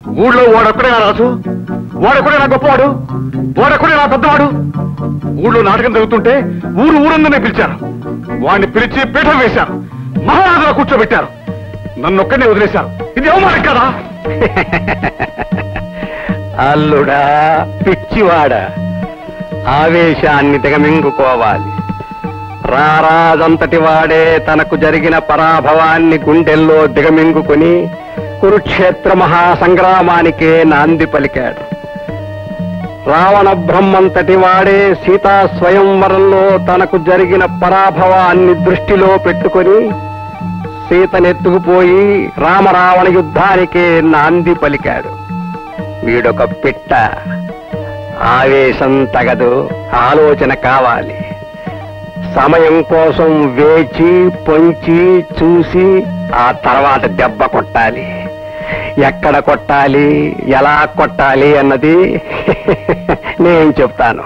ఊళ్ళో వాడొక్కడే నా రాజు, వాడొక్కడే నా గొప్పవాడు, వాడొక్కడే నా పెద్దవాడు. ఊళ్ళో నాటకం జరుగుతుంటే ఊరందరినీ పిలిచారు. వాడిని పిలిచి పీఠం వేశారు, మహారాజులా కూర్చోబెట్టారు. నన్నొక్కడే వదిలేశారు. ఇది అవమానం కదా? అల్లుడా పిచ్చివాడ, ఆవేశాన్ని దిగమింగుకోవాలి. రారాజంతటి వాడే తనకు జరిగిన పరాభవాన్ని గుండెల్లో దిగమింగుకుని కురుక్షేత్ర మహాసంగ్రామానికే నాంది పలికాడు. రావణ బ్రహ్మంతటి వాడే సీతా స్వయంవరంలో తనకు జరిగిన పరాభవాన్ని దృష్టిలో పెట్టుకొని సీతనెత్తుకుపోయి రామరావణ యుద్ధానికే నాంది పలికాడు. వీడొక పిట్ట. ఆవేశం తగదు, ఆలోచన కావాలి. సమయం కోసం వేచి పొంచి చూసి ఆ తర్వాత దెబ్బ కొట్టాలి. ఎక్కడ కొట్టాలి, ఎలా కొట్టాలి అన్నది నేను చెప్తాను.